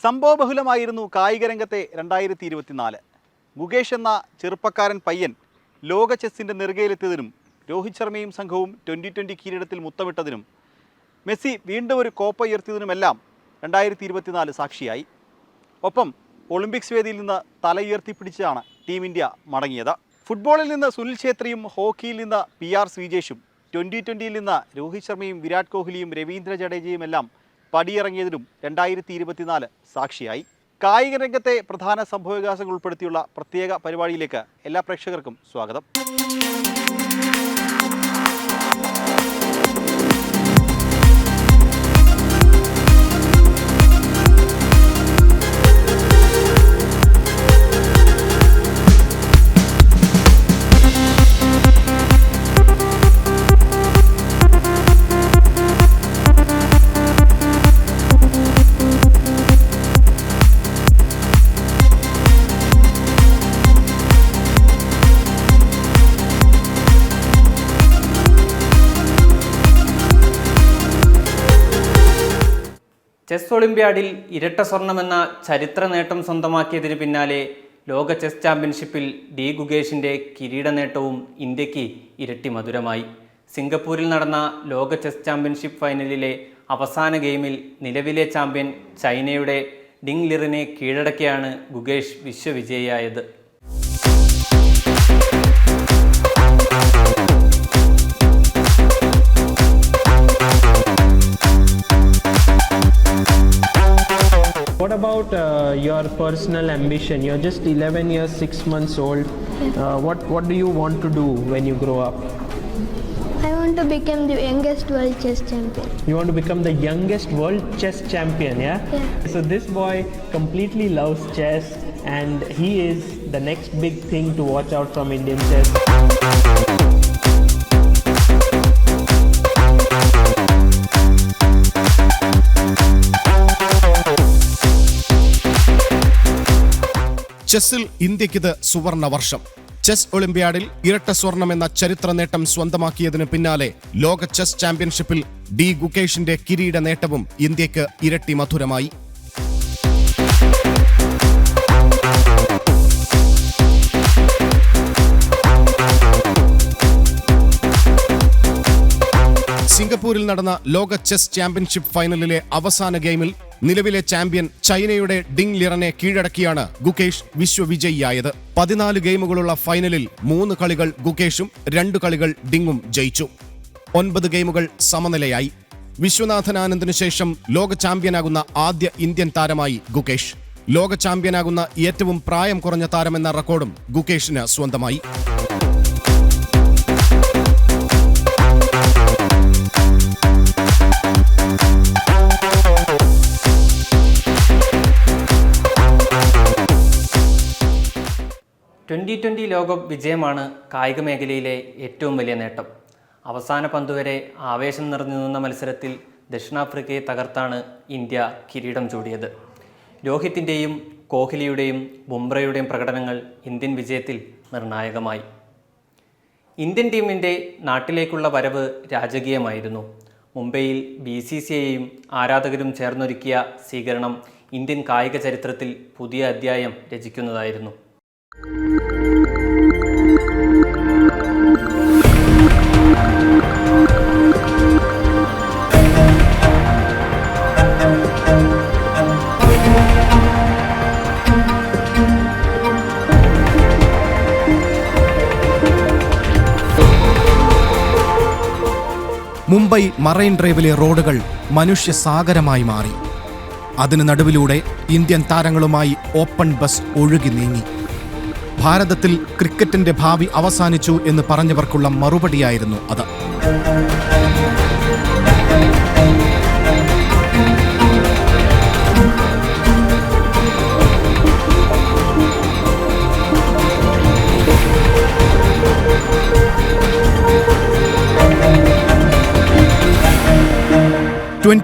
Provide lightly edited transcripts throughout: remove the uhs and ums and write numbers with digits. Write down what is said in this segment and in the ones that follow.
സംഭവബഹുലമായിരുന്നു കായികരംഗത്തെ 2024. ഗുകേഷ് എന്ന ചെറുപ്പക്കാരൻ പയ്യൻ ലോക ചെസ്സിൻ്റെ നെറുകയിലെത്തിയതിനും രോഹിത് ശർമ്മയും സംഘവും 2020 കിരീടത്തിൽ മുത്തമിട്ടതിനും മെസ്സി വീണ്ടും ഒരു കോപ്പ ഉയർത്തിയതിനുമെല്ലാം 2024 സാക്ഷിയായി. ഒപ്പം ഒളിമ്പിക്സ് വേദിയിൽ നിന്ന് തല ഉയർത്തിപ്പിടിച്ചാണ് ടീം ഇന്ത്യ മടങ്ങിയത്. ഫുട്ബോളിൽ നിന്ന് സുനിൽ ഛേത്രിയും ഹോക്കിയിൽ നിന്ന് PR ശ്രീജേഷും 2020-ൽ നിന്ന് രോഹിത് ശർമ്മയും വിരാട് കോഹ്ലിയും രവീന്ദ്ര ജഡേജയുമെല്ലാം പടിയിറങ്ങിയതിനും 2024 സാക്ഷിയായി. കായിക രംഗത്തെ പ്രധാന സംഭവവികാസങ്ങൾ ഉൾപ്പെടുത്തിയുള്ള പ്രത്യേക പരിപാടിയിലേക്ക് എല്ലാ പ്രേക്ഷകർക്കും സ്വാഗതം. ചെസ് ഒളിമ്പ്യാഡിൽ ഇരട്ട സ്വർണമെന്ന ചരിത്ര നേട്ടം സ്വന്തമാക്കിയതിന് പിന്നാലെ ലോക ചെസ് ചാമ്പ്യൻഷിപ്പിൽ ഗുകേഷിൻ്റെ കിരീട നേട്ടവും ഇന്ത്യക്ക് ഇരട്ടി മധുരമായി. സിംഗപ്പൂരിൽ നടന്ന ലോക ചെസ് ചാമ്പ്യൻഷിപ്പ് ഫൈനലിലെ അവസാന ഗെയിമിൽ നിലവിലെ ചാമ്പ്യൻ ചൈനയുടെ ഡിങ് ലിറിനെ കീഴടക്കിയാണ് ഗുകേഷ് വിശ്വവിജയിയായത്. What about your personal ambition? You're just 11 years, 6 months old. What do you want to do when you grow up? I want to become the youngest world chess champion. You want to become the youngest world chess champion, yeah? Yeah. So this boy completely loves chess and he is the next big thing to watch out from Indian chess. ചെസ്സിൽ ഇന്ത്യക്കിത് സുവർണ വർഷം. Chess ഒളിമ്പ്യാഡിൽ ഇരട്ട സ്വർണമെന്ന ചരിത്ര നേട്ടം സ്വന്തമാക്കിയതിന് പിന്നാലെ ലോക chess ചാമ്പ്യൻഷിപ്പിൽ ഗുകേഷിന്റെ കിരീട നേട്ടവും ഇന്ത്യക്ക് ഇരട്ടി മധുരമായി. സിംഗപ്പൂരിൽ നടന്ന ലോക ചെസ് ചാമ്പ്യൻഷിപ്പ് ഫൈനലിലെ അവസാന ഗെയിമിൽ നിലവിലെ ചാമ്പ്യൻ ചൈനയുടെ ഡിങ് ലിറിനെ കീഴടക്കിയാണ് ഗുകേഷ് വിശ്വവിജയിയായത്. 14 ഗെയിമുകളുള്ള ഫൈനലിൽ 3 കളികൾ ഗുകേഷും 2 കളികൾ ഡിങ്ങും ജയിച്ചു. 9 ഗെയിമുകൾ സമനിലയായി. വിശ്വനാഥൻ ആനന്ദിനു ശേഷം ലോക ചാമ്പ്യനാകുന്ന ആദ്യ ഇന്ത്യൻ താരമായി ഗുകേഷ്. ലോക ചാമ്പ്യനാകുന്ന ഏറ്റവും പ്രായം കുറഞ്ഞ താരമെന്ന റെക്കോർഡും ഗുകേഷിന് സ്വന്തമായി. T20 ലോകകപ്പ് വിജയമാണ് കായിക മേഖലയിലെ ഏറ്റവും വലിയ നേട്ടം. അവസാന പന്തുവരെ ആവേശം നിറഞ്ഞു നിന്ന മത്സരത്തിൽ ദക്ഷിണാഫ്രിക്കയെ തകർത്താണ് ഇന്ത്യ കിരീടം ചൂടിയത്. രോഹിത്തിൻ്റെയും കോഹ്ലിയുടെയും ബുംറയുടെയും പ്രകടനങ്ങൾ ഇന്ത്യൻ വിജയത്തിൽ നിർണായകമായി. ഇന്ത്യൻ ടീമിൻ്റെ നാട്ടിലേക്കുള്ള വരവ് രാജകീയമായിരുന്നു. മുംബൈയിൽ BCCIയും ആരാധകരും ചേർന്നൊരുക്കിയ സ്വീകരണം ഇന്ത്യൻ കായിക ചരിത്രത്തിൽ പുതിയ അധ്യായം രചിക്കുന്നതായിരുന്നു. മുംബൈ മറൈൻ ഡ്രൈവിലെ റോഡുകൾ മനുഷ്യസാഗരമായി മാറി. അതിന് നടുവിലൂടെ ഇന്ത്യൻ താരങ്ങളുമായി ഓപ്പൺ ബസ് ഒഴുകി നീങ്ങി. ഭാരതത്തിൽ ക്രിക്കറ്റിന്റെ ഭാവി അവസാനിച്ചു എന്ന് പറഞ്ഞവർക്കുള്ള മറുപടിയായിരുന്നു അത്.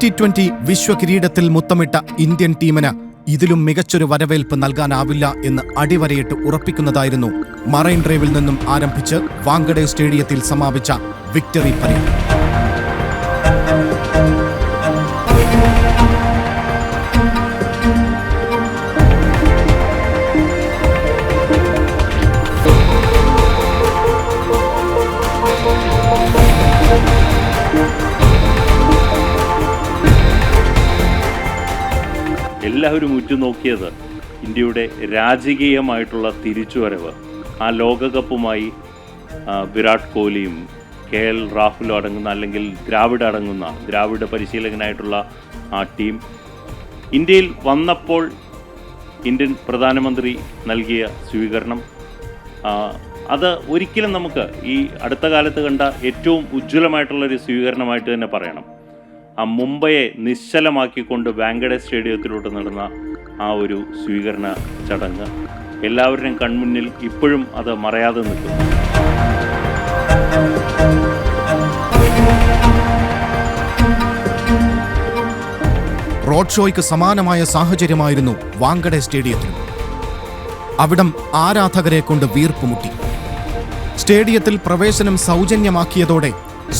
T20 വിശ്വകിരീടത്തിൽ മുത്തമിട്ട ഇന്ത്യൻ ടീമിന് ഇതിലും മികച്ചൊരു വരവേൽപ്പ് നൽകാനാവില്ല എന്ന് അടിവരയിട്ട് ഉറപ്പിക്കുന്നതായിരുന്നു മറൈൻ ഡ്രൈവിൽ നിന്നും ആരംഭിച്ച് വാങ്കഡെ സ്റ്റേഡിയത്തിൽ സമാപിച്ച വിക്ടറി പരേഡ്. എല്ലാവരും ഉറ്റുനോക്കിയത് ഇന്ത്യയുടെ രാജകീയമായിട്ടുള്ള തിരിച്ചുവരവ്, ആ ലോകകപ്പുമായി വിരാട് കോഹ്ലിയും KL രാഹുലും അടങ്ങുന്ന, അല്ലെങ്കിൽ ദ്രാവിഡ് പരിശീലകനായിട്ടുള്ള ആ ടീം ഇന്ത്യയിൽ വന്നപ്പോൾ ഇന്ത്യൻ പ്രധാനമന്ത്രി നൽകിയ സ്വീകരണം, അത് ഒരിക്കലും നമുക്ക് ഈ അടുത്ത കാലത്ത് കണ്ട ഏറ്റവും ഉജ്ജ്വലമായിട്ടുള്ളൊരു സ്വീകരണമായിട്ട് തന്നെ പറയണം. ആ മുംബൈയെ നിശ്ചലമാക്കിക്കൊണ്ട് വാങ്കഡെ സ്റ്റേഡിയത്തിലോട്ട് നടന്ന ആ ഒരു സ്വീകരണ ചടങ്ങ് എല്ലാവരുടെയും കൺമുന്നിൽ ഇപ്പോഴും അത് മറയാതെ നിൽക്കുന്നു. റോഡ് ഷോയ്ക്ക് സമാനമായ സാഹചര്യമായിരുന്നു വാങ്കഡെ സ്റ്റേഡിയത്തിലും. അവിടം ആരാധകരെ കൊണ്ട് വീർപ്പുമുട്ടി. സ്റ്റേഡിയത്തിൽ പ്രവേശനം സൗജന്യമാക്കിയതോടെ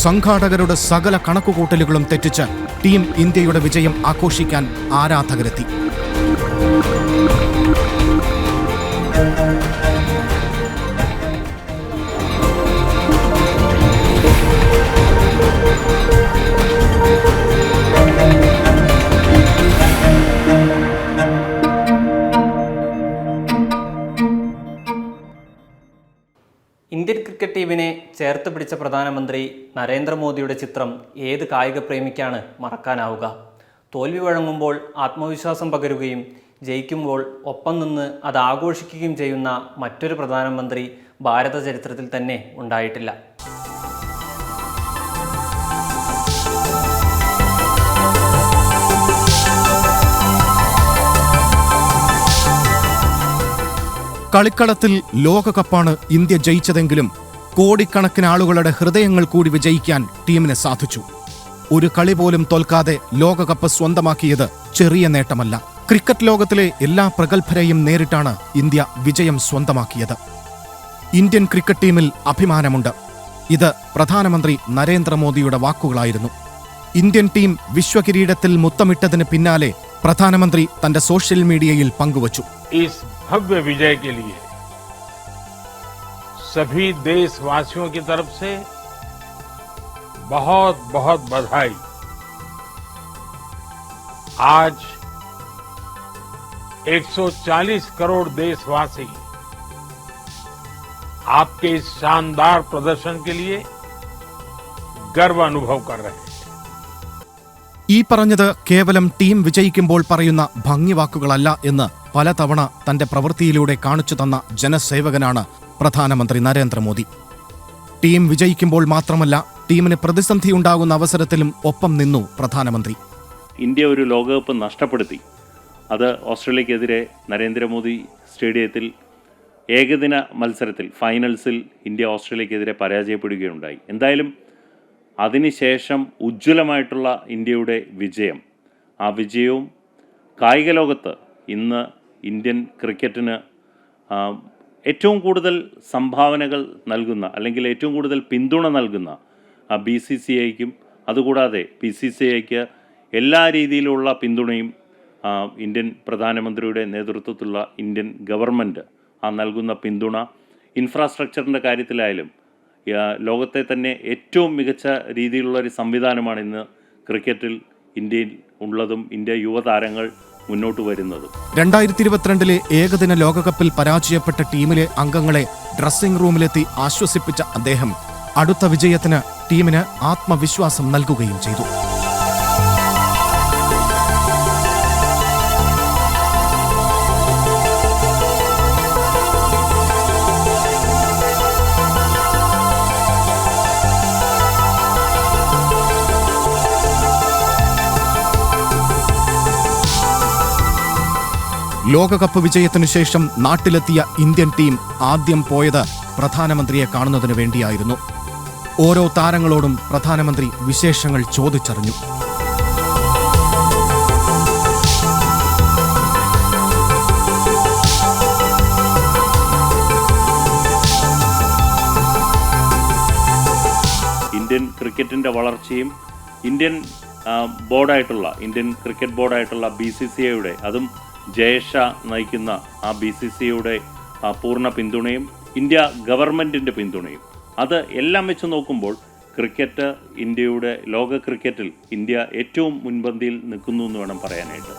സംഘാടകരുടെ സകല കണക്കുകൂട്ടലുകളും തെറ്റിച്ച് ടീം ഇന്ത്യയുടെ വിജയം ആഘോഷിക്കാൻ ആരാധകരെത്തി. ഇന്ത്യൻ ക്രിക്കറ്റ് ടീമിനെ ചേർത്ത് പിടിച്ച പ്രധാനമന്ത്രി നരേന്ദ്രമോദിയുടെ ചിത്രം ഏത് കായിക പ്രേമിക്കാണ് മറക്കാനാവുക? തോൽവി വഴങ്ങുമ്പോൾ ആത്മവിശ്വാസം പകരുകയും ജയിക്കുമ്പോൾ ഒപ്പം നിന്ന് അത് ആഘോഷിക്കുകയും ചെയ്യുന്ന മറ്റൊരു പ്രധാനമന്ത്രി ഭാരത ചരിത്രത്തിൽ തന്നെ ഉണ്ടായിട്ടില്ല. കളിക്കളത്തിൽ ലോകകപ്പാണ് ഇന്ത്യ ജയിച്ചതെങ്കിലും കോടിക്കണക്കിന് ആളുകളുടെ ഹൃദയങ്ങൾ കൂടി വിജയിക്കാൻ ടീമിന് സാധിച്ചു. ഒരു കളി പോലും തോൽക്കാതെ ലോകകപ്പ് സ്വന്തമാക്കിയത് ചെറിയ നേട്ടമല്ല. ക്രിക്കറ്റ് ലോകത്തിലെ എല്ലാ പ്രഗത്ഭരെയും നേരിട്ടാണ് ഇന്ത്യ വിജയം സ്വന്തമാക്കിയത്. ഇന്ത്യൻ ക്രിക്കറ്റ് ടീമിൽ അഭിമാനമുണ്ട്. ഇത് പ്രധാനമന്ത്രി നരേന്ദ്രമോദിയുടെ വാക്കുകളായിരുന്നു. ഇന്ത്യൻ ടീം വിശ്വകിരീടത്തിൽ മുത്തമിട്ടതിന് പിന്നാലെ പ്രധാനമന്ത്രി തന്റെ സോഷ്യൽ മീഡിയയിൽ പങ്കുവച്ചു. भव्य विजय के लिए सभी देशवासियों की तरफ से बहुत बहुत बधाई। आज 140 करोड़ देशवासी आपके इस शानदार प्रदर्शन के लिए गर्व अनुभव कर रहे हैं. ഈ പറഞ്ഞത് കേവലം ടീം വിജയിക്കുമ്പോൾ പറയുന്ന ഭംഗിവാക്കുകളല്ല എന്ന് പലതവണ തന്റെ പ്രവൃത്തിയിലൂടെ കാണിച്ചു തന്ന ജനസേവകനാണ് പ്രധാനമന്ത്രി നരേന്ദ്രമോദി. ടീം വിജയിക്കുമ്പോൾ മാത്രമല്ല, ടീമിന് പ്രതിസന്ധിയുണ്ടാകുന്ന അവസരത്തിലും ഒപ്പം നിന്നു പ്രധാനമന്ത്രി. ഇന്ത്യ ഒരു ലോകകപ്പ് നഷ്ടപ്പെടുത്തി. അത് ഓസ്ട്രേലിയക്കെതിരെ നരേന്ദ്രമോദി സ്റ്റേഡിയത്തിൽ ഏകദിന മത്സരത്തിൽ ഫൈനൽസിൽ ഇന്ത്യ ഓസ്ട്രേലിയക്കെതിരെ പരാജയപ്പെടുകയുണ്ടായി. എന്തായാലും അതിനുശേഷം ഉജ്ജ്വലമായിട്ടുള്ള ഇന്ത്യയുടെ വിജയം, ആ വിജയവും കായിക ലോകത്ത് ഇന്ന് ഇന്ത്യൻ ക്രിക്കറ്റിന് ഏറ്റവും കൂടുതൽ സംഭാവനകൾ നൽകുന്ന, അല്ലെങ്കിൽ ഏറ്റവും കൂടുതൽ പിന്തുണ നൽകുന്ന BCCIക്കും അതുകൂടാതെ PCCIക്ക് എല്ലാ രീതിയിലുള്ള പിന്തുണയും ഇന്ത്യൻ പ്രധാനമന്ത്രിയുടെ നേതൃത്വത്തിലുള്ള ഇന്ത്യൻ ഗവൺമെൻറ് നൽകുന്ന പിന്തുണ, ഇൻഫ്രാസ്ട്രക്ചറിൻ്റെ കാര്യത്തിലായാലും ലോകത്തെ തന്നെ ഏറ്റവും മികച്ച രീതിയിലുള്ള ഒരു സംവിധാനമാണ് ഇന്ന് ക്രിക്കറ്റിൽ ഇന്ത്യയിൽ ഉള്ളതും ഇന്ത്യ യുവതാരങ്ങൾ മുന്നോട്ട് വരുന്നതും. 2022 ഏകദിന ലോകകപ്പിൽ പരാജയപ്പെട്ട ടീമിലെ അംഗങ്ങളെ ഡ്രസ്സിംഗ് റൂമിലെത്തി ആശ്വസിപ്പിച്ച അദ്ദേഹം അടുത്ത വിജയത്തിന് ടീമിന് ആത്മവിശ്വാസം നൽകുകയും ചെയ്തു. ലോകകപ്പ് വിജയത്തിനു ശേഷം നാട്ടിലെത്തിയ ഇന്ത്യൻ ടീം ആദ്യം പോയത് പ്രധാനമന്ത്രിയെ കാണുന്നതിനു വേണ്ടിയായിരുന്നു. ഓരോ താരങ്ങളോടും പ്രധാനമന്ത്രി വിശേഷങ്ങൾ ചോദിച്ചറിഞ്ഞു. ഇന്ത്യൻ ക്രിക്കറ്റിൻ്റെ വളർച്ചയും ഇന്ത്യൻ ബോർഡായിട്ടുള്ള ഇന്ത്യൻ ക്രിക്കറ്റ് ബോർഡായിട്ടുള്ള BCCIയുടെ, അതും ജയേഷ നയിക്കുന്ന ആ BCCIയുടെ പൂർണ്ണ പിന്തുണയും ഇന്ത്യ ഗവൺമെൻറ്റിൻ്റെ പിന്തുണയും, അത് എല്ലാം വെച്ച് നോക്കുമ്പോൾ ക്രിക്കറ്റ് ഇന്ത്യയുടെ ലോക ക്രിക്കറ്റിൽ ഇന്ത്യ ഏറ്റവും മുൻപന്തിയിൽ നിൽക്കുന്നു എന്ന് വേണം പറയാനായിട്ട്.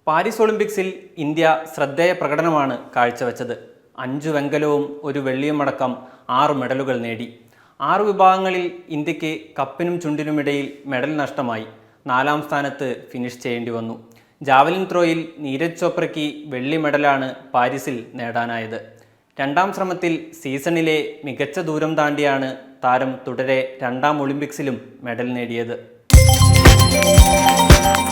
പാരീസ് ഒളിമ്പിക്സിൽ ഇന്ത്യ ശ്രദ്ധേയ പ്രകടനമാണ് കാഴ്ചവെച്ചത്. 5 വെങ്കലവും 1 വെള്ളിയുമടക്കം 6 മെഡലുകൾ നേടി. 6 വിഭാഗങ്ങളിൽ ഇന്ത്യക്ക് കപ്പിനും ചുണ്ടിനുമിടയിൽ മെഡൽ നഷ്ടമായി 4ാം സ്ഥാനത്ത് ഫിനിഷ് ചെയ്യേണ്ടി വന്നു. ജാവലിൻ ത്രോയിൽ നീരജ് ചോപ്രയ്ക്ക് വെള്ളി മെഡലാണ് പാരീസിൽ നേടാനായത്. 2ാം ശ്രമത്തിൽ സീസണിലെ മികച്ച ദൂരം താണ്ടിയാണ് താരം തുടരെ 2ാം ഒളിമ്പിക്സിലും മെഡൽ നേടിയത്.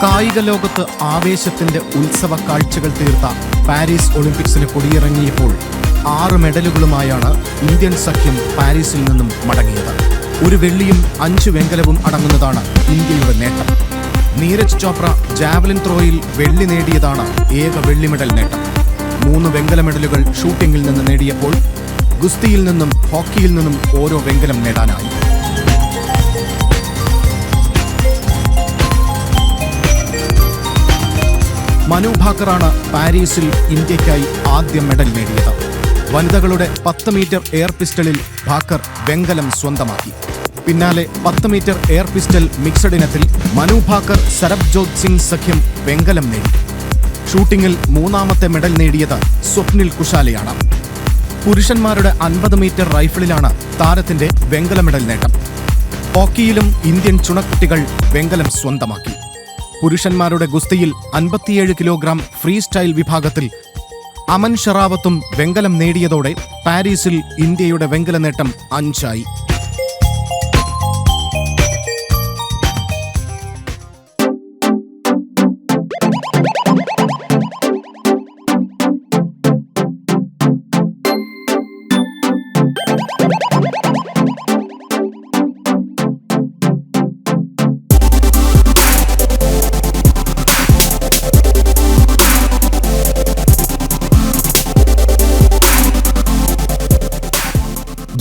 കായിക ലോകത്ത് ആവേശത്തിന്റെ ഉത്സവ കാഴ്ചകൾ തീർത്ത പാരീസ് ഒളിമ്പിക്സിന് കൊടിയിറങ്ങിയപ്പോൾ 6 മെഡലുകളുമായാണ് ഇന്ത്യൻ സഖ്യം പാരീസിൽ നിന്നും മടങ്ങിയത്. 1 വെള്ളിയും 5 വെങ്കലവും അടങ്ങുന്നതാണ് ഇന്ത്യയുടെ നേട്ടം. നീരജ് ചോപ്ര ജാവലിൻ ത്രോയിൽ വെള്ളി നേടിയതാണ് ഏക വെള്ളി മെഡൽ നേട്ടം. 3 വെങ്കല മെഡലുകൾ ഷൂട്ടിംഗിൽ നിന്ന് നേടിയപ്പോൾ ഗുസ്തിയിൽ നിന്നും ഹോക്കിയിൽ നിന്നും ഓരോ വെങ്കലം നേടാനായി. മനു ഭാക്കറാണ് പാരീസിൽ ഇന്ത്യയ്ക്കായി ആദ്യ മെഡൽ നേടിയത്. വനിതകളുടെ 10 മീറ്റർ എയർ പിസ്റ്റളിൽ ഭാക്കർ വെങ്കലം സ്വന്തമാക്കി. പിന്നാലെ 10 മീറ്റർ എയർ പിസ്റ്റൽ മിക്സഡ് ഇനത്തിൽ മനു ഭാക്കർ സരബ്ജോത് സിംഗ് സഖ്യം വെങ്കലം നേടി. ഷൂട്ടിംഗിൽ 3ാമത്തെ മെഡൽ നേടിയത് സ്വപ്നിൽ കുശാലയാണ്. പുരുഷന്മാരുടെ 50 മീറ്റർ റൈഫിളിലാണ് താരത്തിന്റെ വെങ്കല മെഡൽ നേട്ടം. ഹോക്കിയിലും ഇന്ത്യൻ ചുണക്കുട്ടികൾ വെങ്കലം സ്വന്തമാക്കി. പുരുഷന്മാരുടെ ഗുസ്തിയിൽ 57 കിലോഗ്രാം ഫ്രീ സ്റ്റൈൽ വിഭാഗത്തിൽ അമൻ ഷറാവത്തും വെങ്കലം നേടിയതോടെ പാരീസിൽ ഇന്ത്യയുടെ വെങ്കല നേട്ടം 5 ആയി.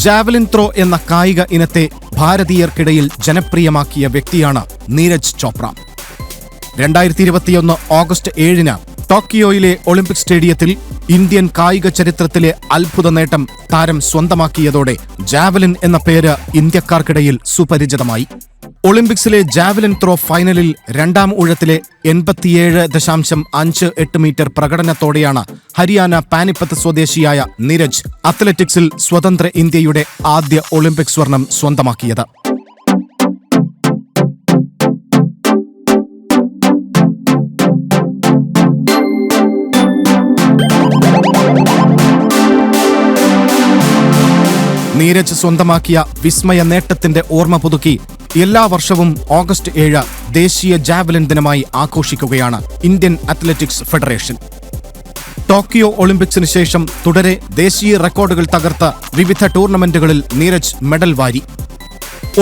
ജാവലിൻ ത്രോ എന്ന കായിക ഇനത്തെ ഭാരതീയർക്കിടയിൽ ജനപ്രിയമാക്കിയ വ്യക്തിയാണ് നീരജ് ചോപ്ര. 2021 ഓഗസ്റ്റ് 7 ടോക്കിയോയിലെ ഒളിമ്പിക് സ്റ്റേഡിയത്തിൽ ഇന്ത്യൻ കായിക ചരിത്രത്തിലെ അത്ഭുത നേട്ടം താരം സ്വന്തമാക്കിയതോടെ ജാവലിൻ എന്ന പേര് ഇന്ത്യക്കാർക്കിടയിൽ സുപരിചിതമായി. ഒളിമ്പിക്സിലെ ജാവലിൻ ത്രോ ഫൈനലിൽ 2ാം ഊഴത്തിലെ 87.58 മീറ്റർ പ്രകടനത്തോടെയാണ് ഹരിയാന പാനിപ്പത്ത് സ്വദേശിയായ നീരജ് അത്ലറ്റിക്സിൽ സ്വതന്ത്ര ഇന്ത്യയുടെ ആദ്യ ഒളിമ്പിക് സ്വർണം സ്വന്തമാക്കിയത്. നീരജ് സ്വന്തമാക്കിയ വിസ്മയ നേട്ടത്തിന്റെ ഓർമ്മ പുതുക്കി എല്ലാ വർഷവും ഓഗസ്റ്റ് 7 ദേശീയ ജാവലിൻ ദിനമായി ആഘോഷിക്കുകയാണ് ഇന്ത്യൻ അത്ലറ്റിക്സ് ഫെഡറേഷൻ. ടോക്കിയോ ഒളിമ്പിക്സിന് ശേഷം തുടരെ ദേശീയ റെക്കോർഡുകൾ തകർത്ത വിവിധ ടൂർണമെന്റുകളിൽ നീരജ് മെഡൽ വാരി.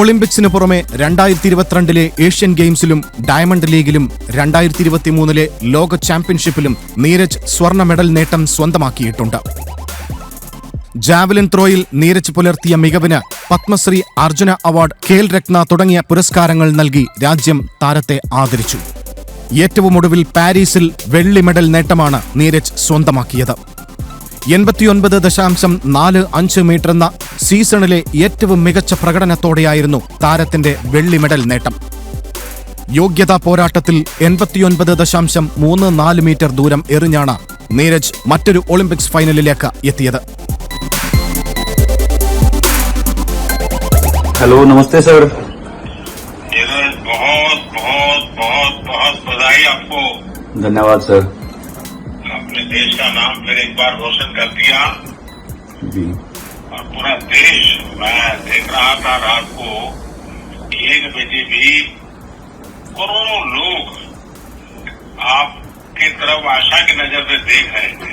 ഒളിമ്പിക്സിന് പുറമെ 2022 ഏഷ്യൻ ഗെയിംസിലും ഡയമണ്ട് ലീഗിലും 2023 ലോക ചാമ്പ്യൻഷിപ്പിലും നീരജ് സ്വർണ്ണ മെഡൽ നേട്ടം സ്വന്തമാക്കിയിട്ടുണ്ട്. ജാവലിൻ ത്രോയിൽ നീരജ് പുലർത്തിയ മികവിന് പത്മശ്രീ, അർജുന അവാർഡ്, ഖേൽ രത്ന തുടങ്ങിയ പുരസ്കാരങ്ങൾ നൽകി രാജ്യം താരത്തെ ആദരിച്ചു. ഏറ്റവും ഒടുവിൽ പാരീസിൽ വെള്ളി മെഡൽ നേട്ടമാണ് നീരജ് സ്വന്തമാക്കിയത്. 89.45 മീറ്റർ എന്ന സീസണിലെ ഏറ്റവും മികച്ച പ്രകടനത്തോടെയായിരുന്നു താരത്തിന്റെ വെള്ളി മെഡൽ നേട്ടം. യോഗ്യതാ പോരാട്ടത്തിൽ 89.34 മീറ്റർ ദൂരം എറിഞ്ഞാണ് നീരജ് മറ്റൊരു ഒളിമ്പിക്സ് ഫൈനലിലേക്ക് എത്തിയത്. हेलो, नमस्ते सर। बहुत बहुत बहुत बहुत बधाई आपको। धन्यवाद सर। अपने देश का नाम फिर एक बार रोशन कर दिया जी। और पूरा देश, मैं देख रहा था रात को 1 बजे भी करोड़ों लोग आपकी तरफ आशा की नजर से देख रहे थे।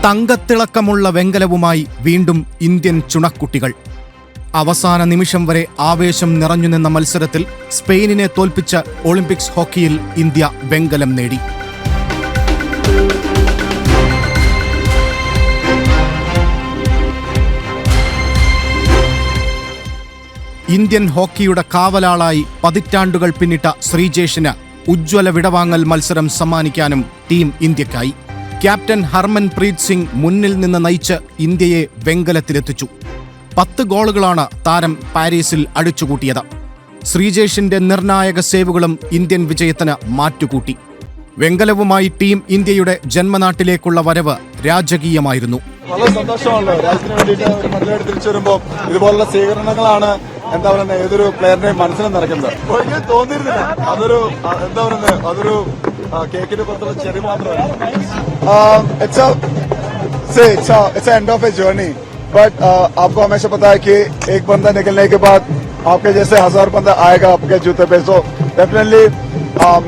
തങ്കത്തിളക്കമുള്ള വെങ്കലവുമായി വീണ്ടും ഇന്ത്യൻ ചുണക്കുട്ടികൾ. അവസാന നിമിഷം വരെ ആവേശം നിറഞ്ഞുനിന്ന മത്സരത്തിൽ സ്പെയിനിനെ തോൽപ്പിച്ച ഒളിമ്പിക്സ് ഹോക്കിയിൽ ഇന്ത്യ വെങ്കലം നേടി. ഇന്ത്യൻ ഹോക്കിയുടെ കാവലാളായി പതിറ്റാണ്ടുകൾ പിന്നിട്ട ശ്രീജേഷിന് ഉജ്ജ്വല വിടവാങ്ങൽ മത്സരം സമ്മാനിക്കാനും ടീം ഇന്ത്യക്കായി. ക്യാപ്റ്റൻ ഹർമൻപ്രീത് സിംഗ് മുന്നിൽ നിന്ന് നയിച്ച് ഇന്ത്യയെ വെങ്കലത്തിലെത്തിച്ചു. 10 ഗോളുകളാണ് താരം പാരീസിൽ അടിച്ചുകൂട്ടിയത്. ശ്രീജേഷിന്റെ നിർണായക സേവുകളും ഇന്ത്യൻ വിജയത്തിന് മാറ്റുകൂട്ടി. വെങ്കലവുമായി ടീം ഇന്ത്യയുടെ ജന്മനാട്ടിലേക്കുള്ള വരവ് രാജകീയമായിരുന്നു. വളരെ സന്തോഷമാണല്ലോ. രാജ്യത്തിന് വേണ്ടിയിട്ട് ഒരു മെഡലായിട്ട് തിരിച്ചു വരുമ്പോൾ ഇതുപോലുള്ള സ്വീകരണങ്ങളാണ് എന്താ പറയുന്നത് ഏതൊരു പ്ലെയറിന്റെയും മനസ്സിൽ നിറയ്ക്കുന്നത്. എനിക്ക് തോന്നിയിരുന്നില്ല അതൊരു എന്താ പറയുന്നത് അതൊരു കേക്കിന്റെ പുറത്തുള്ള ചെറി മാത്രമാണ്. It's end of a journey, but आपको हमेशा पता है कि एक बंदा निकलने के बाद आपके जैसे 1000 बंदा आएगा आपके जूते पे. So definitely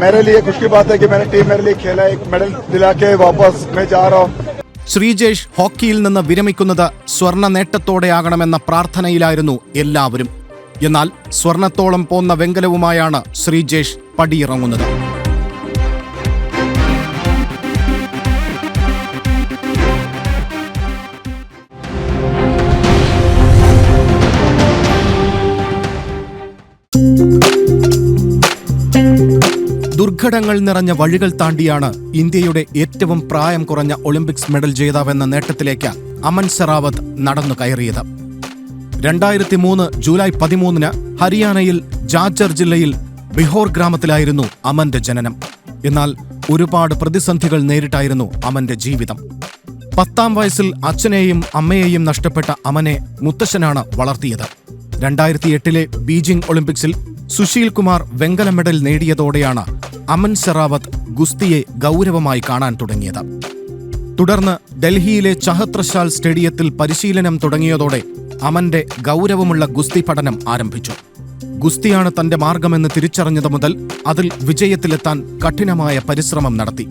मेरे लिए खुशी की बात है कि मेरी टीम मेरे लिए खेला, एक मेडल दिला के वापस मैं जा रहा हूँ. ശ്രീജേഷ് ഹോക്കിയിൽ നിന്ന് വിരമിക്കുന്നത് സ്വർണ്ണ നേട്ടത്തോടെയാകണമെന്ന പ്രാർത്ഥനയിലായിരുന്നു എല്ലാവരും. എന്നാൽ സ്വർണത്തോളം പോന്ന വെങ്കലവുമായാണ് ശ്രീജേഷ് പടിയിറങ്ങുന്നത്. ദുർഘടങ്ങൾ നിറഞ്ഞ വഴികൾ താണ്ടിയാണ് ഇന്ത്യയുടെ ഏറ്റവും പ്രായം കുറഞ്ഞ ഒളിമ്പിക്സ് മെഡൽ ജേതാവെന്ന നേട്ടത്തിലേക്ക് അമൻ സെറാവത്ത് നടന്നു കയറിയത്. 2003 ജൂലൈ 13 ഹരിയാനയിൽ ജാജർ ജില്ലയിൽ ബിഹോർ ഗ്രാമത്തിലായിരുന്നു അമന്റെ ജനനം. എന്നാൽ ഒരുപാട് പ്രതിസന്ധികൾ നേരിട്ടായിരുന്നു അമന്റെ ജീവിതം. 10ാം വയസ്സിൽ അച്ഛനെയും അമ്മയെയും നഷ്ടപ്പെട്ട അമനെ മുത്തശ്ശനാണ് വളർത്തിയത്. 2008 ബീജിംഗ് ഒളിമ്പിക്സിൽ സുശീൽ കുമാർ വെങ്കല മെഡൽ നേടിയതോടെയാണ് അമൻ സെറാവത്ത് ഗുസ്തിയെ ഗൗരവമായി കാണാൻ തുടങ്ങിയത്. തുടർന്ന് ഡൽഹിയിലെ ചഹത്രശാൽ സ്റ്റേഡിയത്തിൽ പരിശീലനം തുടങ്ങിയതോടെ അമന്റെ ഗൗരവമുള്ള ഗുസ്തി പഠനം ആരംഭിച്ചു. ഗുസ്തിയാണ് തന്റെ മാർഗമെന്ന് തിരിച്ചറിഞ്ഞതു മുതൽ അതിൽ വിജയത്തിലെത്താൻ കഠിനമായ പരിശ്രമം നടത്തി.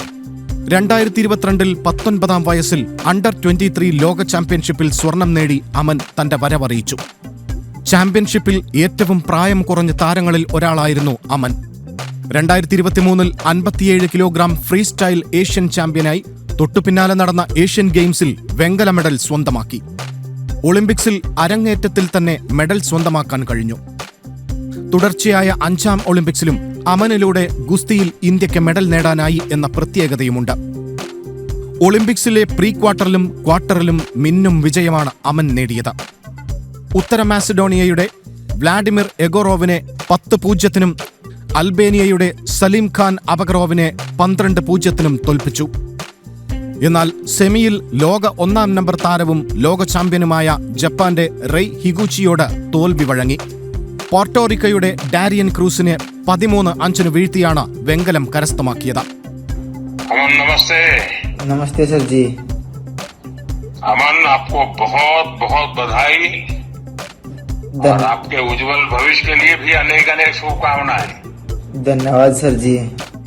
2022 19ാം വയസ്സിൽ അണ്ടർ 23 ലോക ചാമ്പ്യൻഷിപ്പിൽ സ്വർണം നേടി അമൻ തന്റെ വരവറിയിച്ചു. ചാമ്പ്യൻഷിപ്പിൽ ഏറ്റവും പ്രായം കുറഞ്ഞ താരങ്ങളിൽ ഒരാളായിരുന്നു Aman. 2023 57 kilogram free style Asian ചാമ്പ്യനായി. തൊട്ടുപിന്നാലെ നടന്ന ഏഷ്യൻ ഗെയിംസിൽ വെങ്കല മെഡൽ സ്വന്തമാക്കി. ഒളിമ്പിക്സിൽ അരങ്ങേറ്റത്തിൽ തന്നെ മെഡൽ സ്വന്തമാക്കാൻ കഴിഞ്ഞു. തുടർച്ചയായ 5ാം ഒളിമ്പിക്സിലും അമനിലൂടെ ഗുസ്തിയിൽ ഇന്ത്യക്ക് മെഡൽ നേടാനായി എന്ന പ്രത്യേകതയുമുണ്ട്. ഒളിമ്പിക്സിലെ പ്രീ ക്വാർട്ടറിലും ക്വാർട്ടറിലും മിന്നും വിജയമാണ് അമൻ നേടിയത്. ഉത്തര മാസിഡോണിയയുടെ വ്ളാഡിമിർ എഗോറോവിനെ 10-0 അൽബേനിയയുടെ സലീം ഖാൻ അബഗറോവിനെ 12-0 തോൽപ്പിച്ചു. എന്നാൽ സെമിയിൽ ലോക 1ാം നമ്പർ താരവും ലോക ചാമ്പ്യനുമായ ജപ്പാന്റെ റെയ് ഹിഗുച്ചിയോട് തോൽവി വഴങ്ങി. പോർട്ടോറിക്കോയുടെ ഡാരിയൻ ക്രൂസിനെ 13-5 വീഴ്ത്തിയാണ് വെങ്കലം കരസ്ഥമാക്കിയത്. अमन नमस्ते. नमस्ते सर जी. अमन आपको बहुत बहुत बधाई और आपके उज्जवल भविष्य के लिए भी अनेक अनेक शुभकामनाएं. धन्यवाद सर जी.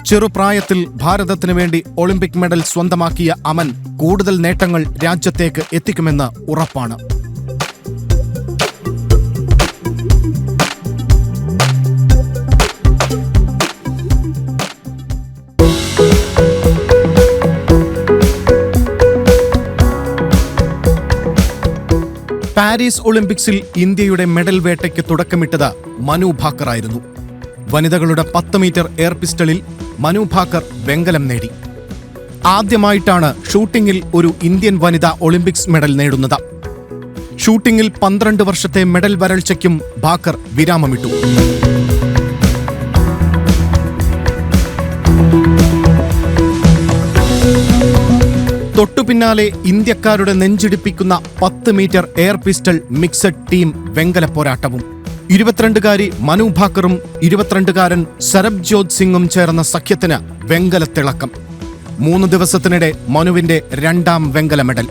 ചെറുപ്രായത്തിൽ ഭാരതത്തിനു വേണ്ടി ഒളിമ്പിക് മെഡൽ സ്വന്തമാക്കിയ അമൻ കൂടുതൽ നേട്ടങ്ങൾ രാജ്യത്തേക്ക് എത്തിക്കുമെന്ന് ഉറപ്പാണ്. പാരീസ് ഒളിമ്പിക്സിൽ ഇന്ത്യയുടെ മെഡൽ വേട്ടയ്ക്ക് തുടക്കമിട്ടത് മനു ഭാക്കർ ആയിരുന്നു. വനിതകളുടെ 10 മീറ്റർ എയർ പിസ്റ്റളിൽ മനു ഭാക്കർ വെങ്കലം നേടി. ആദ്യമായിട്ടാണ് ഷൂട്ടിംഗിൽ ഒരു ഇന്ത്യൻ വനിത ഒളിമ്പിക്സ് മെഡൽ നേടുന്നത്. ഷൂട്ടിംഗിൽ 12 വർഷത്തെ മെഡൽ വരൾച്ചയ്ക്കും ഭാക്കർ വിരാമമിട്ടു. തൊട്ടുപിന്നാലെ ഇന്ത്യക്കാരുടെ നെഞ്ചിടിപ്പിക്കുന്ന 10 metre air pistol mixed team വെങ്കല പോരാട്ടവും. 22-കാരി മനു ഭാക്കറും 22-കാരൻ സരബ്ജോത് സിംഗും ചേർന്ന സഖ്യത്തിന് വെങ്കലത്തിളക്കം. 3 ദിവസത്തിനിടെ മനുവിന്റെ 2ാം വെങ്കല മെഡൽ.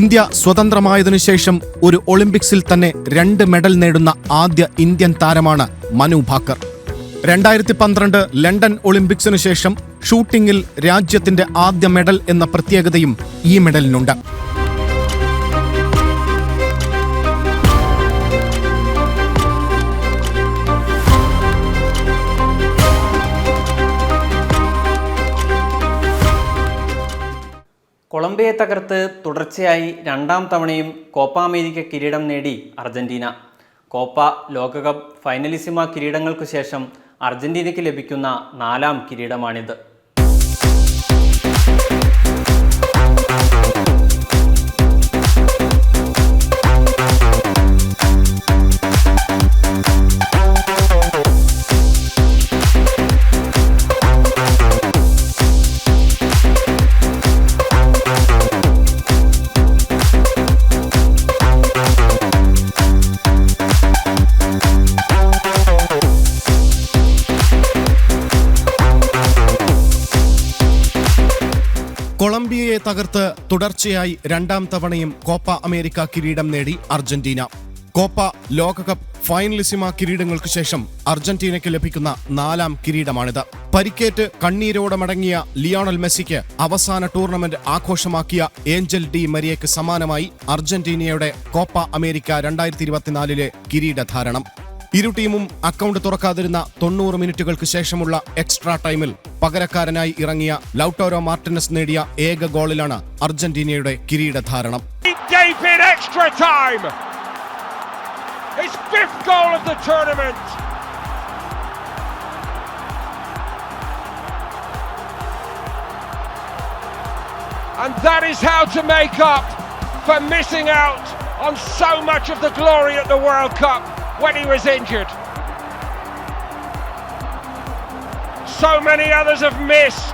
ഇന്ത്യ സ്വതന്ത്രമായതിനുശേഷം ഒരു ഒളിമ്പിക്സിൽ തന്നെ 2 മെഡൽ നേടുന്ന ആദ്യ ഇന്ത്യൻ താരമാണ് മനു ഭാക്കർ. 2012 ലണ്ടൻ ഒളിമ്പിക്സിനു ശേഷം ഷൂട്ടിംഗിൽ രാജ്യത്തിന്റെ ആദ്യ മെഡൽ എന്ന പ്രത്യേകതയും ഈ മെഡലിനുണ്ട്. കൊളംബിയയെ തകർത്ത് തുടർച്ചയായി 2ാം തവണയും കോപ്പ അമേരിക്ക കിരീടം നേടി അർജന്റീന. കോപ്പ ലോകകപ്പ് ഫൈനലിസിമ കിരീടങ്ങൾക്കു ശേഷം അർജന്റീനയ്ക്ക് ലഭിക്കുന്ന 4ാം കിരീടമാണിത്. കൊളംബിയയെ തകർത്ത് തുടർച്ചയായി 2ാം തവണയും കോപ്പ അമേരിക്ക കിരീടം നേടി അർജന്റീന. കോപ്പ ലോകകപ്പ് ഫൈനലിസിമ കിരീടങ്ങൾക്ക് ശേഷം അർജന്റീനയ്ക്ക് ലഭിക്കുന്ന 4ാം കിരീടമാണിത്. പരിക്കേറ്റ് കണ്ണീരോടെ മടങ്ങിയ ലിയോണൽ മെസ്സിക്ക് അവസാന ടൂർണമെന്റ് ആഘോഷമാക്കിയ ഏഞ്ചൽ ഡി മരിയയ്ക്ക് സമാനമായി അർജന്റീനയുടെ കോപ്പ അമേരിക്ക 2024 കിരീടധാരണം. ഇരു ടീമും അക്കൗണ്ട് തുറക്കാതിരുന്ന 90 മിനിറ്റുകൾക്ക് ശേഷമുള്ള എക്സ്ട്രാ ടൈമിൽ പകരക്കാരനായി ഇറങ്ങിയ ലൗട്ടോരോ മാർട്ടിനസ് നേടിയ ഏക ഗോളിലാണ് അർജന്റീനയുടെ കിരീടധാരണം. And that is how to make up for missing out on so much of the glory at the World Cup when he was injured. So many others have missed.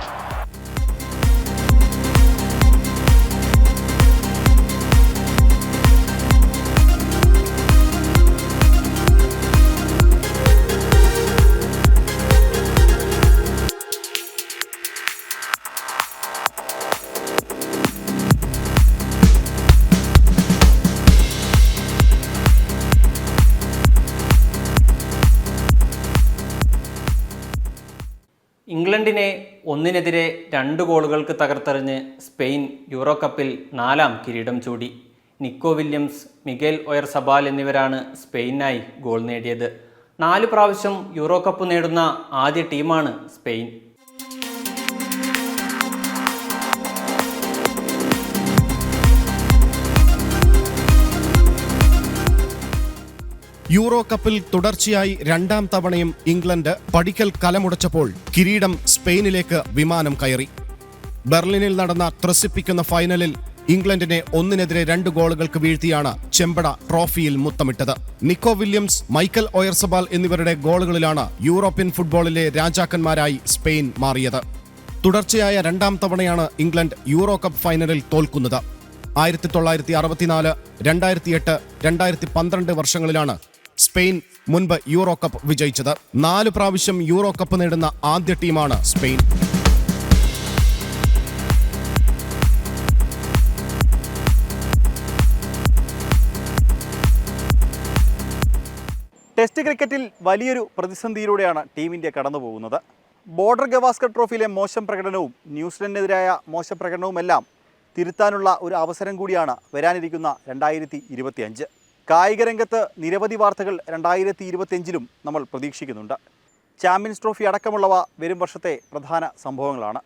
ഇംഗ്ലണ്ടിനെ 1-നെതിരെ 2 ഗോളുകൾക്ക് തകർത്തെറിഞ്ഞ് Spain euro കപ്പിൽ 4ാം കിരീടം ചൂടി. Nico Williams, Miguel Oyarzabal എന്നിവരാണ് സ്പെയിനായി goal നേടിയത്. 4 പ്രാവശ്യം euro cup നേടുന്ന ആദ്യ ടീമാണ് സ്പെയിൻ. യൂറോ കപ്പിൽ തുടർച്ചയായി 2ാം തവണയും ഇംഗ്ലണ്ട് പടിക്കൽ കലമുടച്ചപ്പോൾ കിരീടം സ്പെയിനിലേക്ക് വിമാനം കയറി. ബെർലിനിൽ നടന്ന ത്രസിപ്പിക്കുന്ന ഫൈനലിൽ ഇംഗ്ലണ്ടിനെ 1-നെതിരെ 2 ഗോളുകൾക്ക് വീഴ്ത്തിയാണ് ചെമ്പട ട്രോഫിയിൽ മുത്തമിട്ടത്. നിക്കോ വില്യംസ്, മൈക്കൽ ഒയർസബാൽ എന്നിവരുടെ ഗോളുകളിലാണ് യൂറോപ്യൻ ഫുട്ബോളിലെ രാജാക്കന്മാരായി സ്പെയിൻ മാറിയത്. തുടർച്ചയായ 2ാം തവണയാണ് ഇംഗ്ലണ്ട് യൂറോ കപ്പ് ഫൈനലിൽ തോൽക്കുന്നത്. 1964, 2008, 2012 വർഷങ്ങളിലാണ് സ്പെയിൻ മുൻപ് യൂറോ കപ്പ് വിജയിച്ചത്. 4 പ്രാവശ്യം യൂറോ കപ്പ് നേടുന്ന ആദ്യ ടീമാണ് സ്പെയിൻ. ടെസ്റ്റ് ക്രിക്കറ്റിൽ വലിയൊരു പ്രതിസന്ധിയിലൂടെയാണ് ടീം ഇന്ത്യ കടന്നുപോകുന്നത്. ബോർഡർ ഗവാസ്കർ ട്രോഫിയിലെ മോശം പ്രകടനവും ന്യൂസിലൻഡിനെതിരായ മോശം പ്രകടനവുമെല്ലാം തിരുത്താനുള്ള ഒരു അവസരം കൂടിയാണ് വരാനിരിക്കുന്ന 2025. കായിക രംഗത്ത് നിരവധി വാർത്തകൾ 2025 നമ്മൾ പ്രതീക്ഷിക്കുന്നുണ്ട്. ചാമ്പ്യൻസ് ട്രോഫി അടക്കമുള്ളവ വരും വർഷത്തെ പ്രധാന സംഭവങ്ങളാണ്.